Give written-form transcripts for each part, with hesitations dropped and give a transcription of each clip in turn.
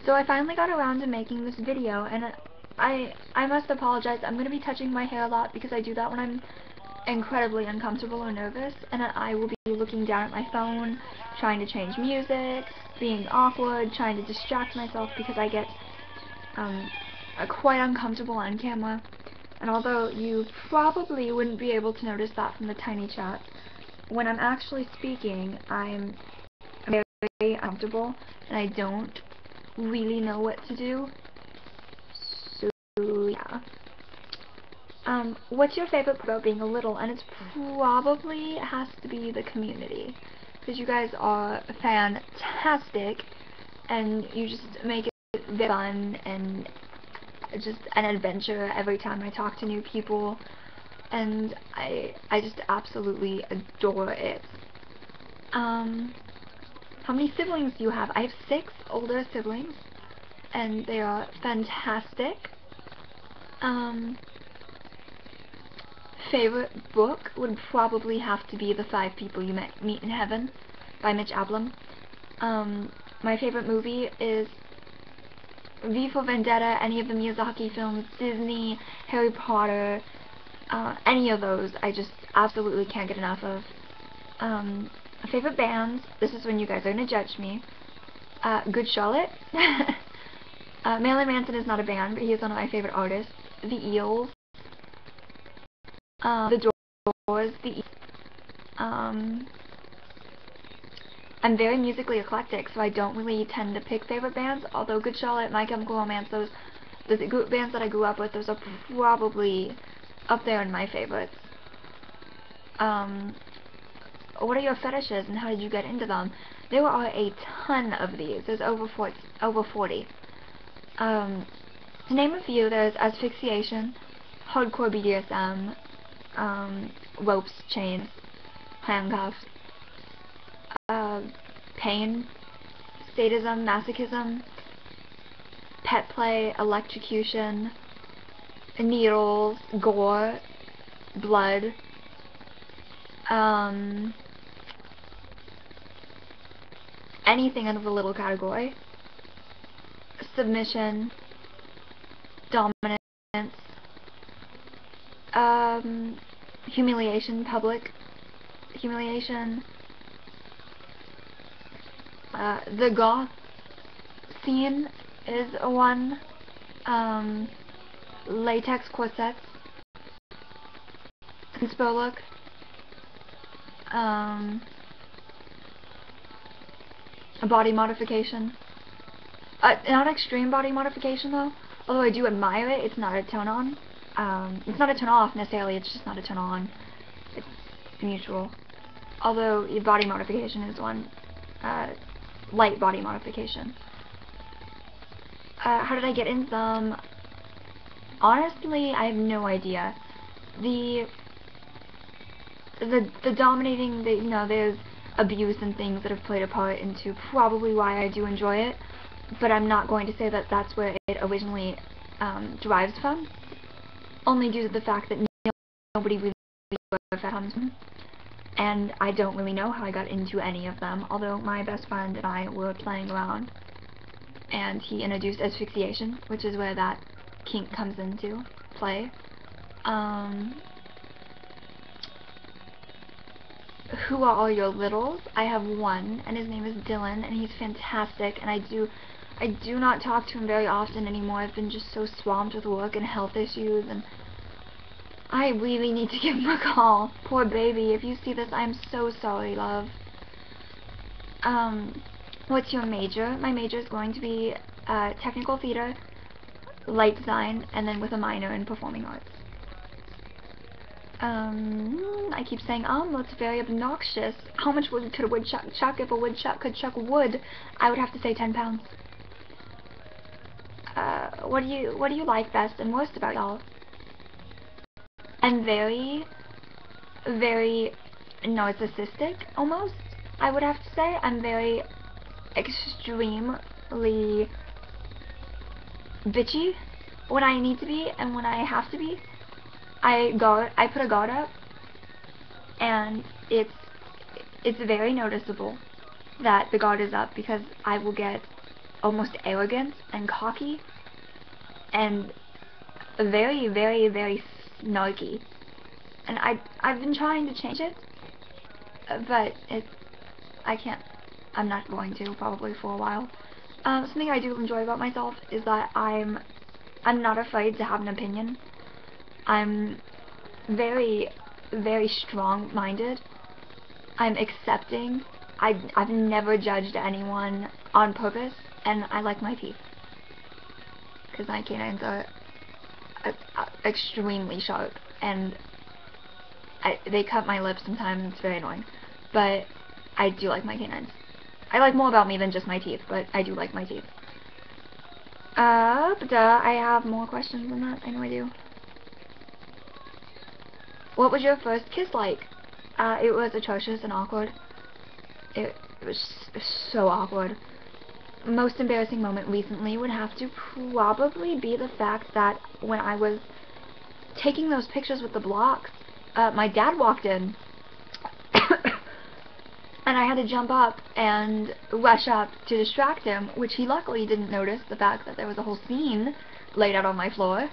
So I finally got around to making this video, and I must apologize. I'm going to be touching my hair a lot because I do that when I'm incredibly uncomfortable or nervous, and I will be looking down at my phone, trying to change music, being awkward, trying to distract myself because I get quite uncomfortable on camera. And although you probably wouldn't be able to notice that from the tiny chat, when I'm actually speaking, I'm very uncomfortable and I don't really know what to do. So yeah. What's your favorite part about being a little? And it's probably has to be the community, because you guys are fantastic and you just make it very fun and just an adventure every time I talk to new people, and I just absolutely adore it. How many siblings do you have? I have 6 older siblings, and they are fantastic. Favorite book would probably have to be The 5 People You Meet in Heaven by Mitch Albom. My favorite movie is V for Vendetta, any of the Miyazaki films, Disney, Harry Potter, any of those I just absolutely can't get enough of. Favorite bands, this is when you guys are going to judge me. Good Charlotte. Marilyn Manson is not a band, but he is one of my favorite artists. The Eels. The Doors. I'm very musically eclectic, so I don't really tend to pick favorite bands, although Good Charlotte, My Chemical Romance, those bands that I grew up with, those are probably up there in my favorites. What are your fetishes and how did you get into them? There are a ton of these. There's over 40. To name a few, there's asphyxiation, hardcore BDSM, ropes, chains, handcuffs, pain, sadism, masochism, pet play, electrocution, needles, gore, blood, anything under the little category, submission, dominance, humiliation, public humiliation, the goth scene is one, latex corsets, inspo look, body modification, not extreme body modification though, although I do admire it. It's not a turn on, it's not a turn off necessarily, it's just not a turn on, it's mutual, although body modification is one, light body modification. How did I get into them? Honestly, I have no idea. The dominating, there's abuse and things that have played a part into probably why I do enjoy it, but I'm not going to say that that's where it originally derives from, only due to the fact that nobody really knows where that comes from, and I don't really know how I got into any of them, although my best friend and I were playing around, and he introduced asphyxiation, which is where that kink comes into play. Who are all your littles? I have one, and his name is Dylan, and he's fantastic, and I do not talk to him very often anymore. I've been just so swamped with work and health issues, and I really need to give him a call. Poor baby. If you see this, I'm so sorry, love. What's your major? My major is going to be technical theater, light design, and then with a minor in performing arts. I keep saying that's very obnoxious. How much wood could a woodchuck chuck? If a woodchuck could chuck wood, I would have to say 10 pounds. What do you like best and worst about y'all? I'm very, very narcissistic, almost, I would have to say. I'm very extremely bitchy when I need to be and when I have to be. I put a guard up, and it's very noticeable that the guard is up, because I will get almost arrogant and cocky and very, very, very snarky. And I've been trying to change it, but I can't. I'm not going to, probably for a while. Something I do enjoy about myself is that I'm not afraid to have an opinion. I'm very, very strong-minded. I'm accepting. I've never judged anyone on purpose, and I like my teeth, because my canines are extremely sharp, and they cut my lips sometimes. It's very annoying, but I do like my canines. I like more about me than just my teeth, but I do like my teeth. I have more questions than that. I know I do. What was your first kiss like? It was atrocious and awkward. It was so awkward. Most embarrassing moment recently would have to probably be the fact that when I was taking those pictures with the blocks, my dad walked in. And I had to jump up and rush up to distract him, which he luckily didn't notice, the fact that there was a whole scene laid out on my floor.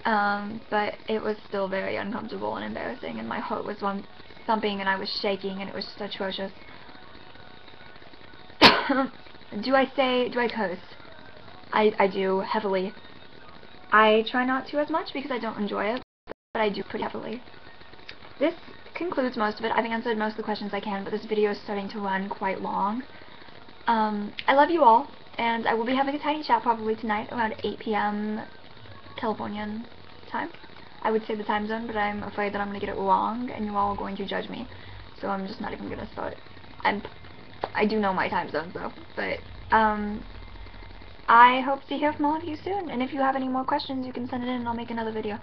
But it was still very uncomfortable and embarrassing, and my heart was thumping, and I was shaking, and it was just atrocious. Do I curse? I do, heavily. I try not to as much because I don't enjoy it, but I do pretty heavily. This concludes most of it. I've answered most of the questions I can, but this video is starting to run quite long. I love you all, and I will be having a tiny chat probably tonight around 8 p.m. Californian time. I would say the time zone, but I'm afraid that I'm going to get it wrong, and you all are going to judge me. So I'm just not even going to start. I do know my time zones, though. But, I hope to hear from all of you soon, and if you have any more questions, you can send it in and I'll make another video.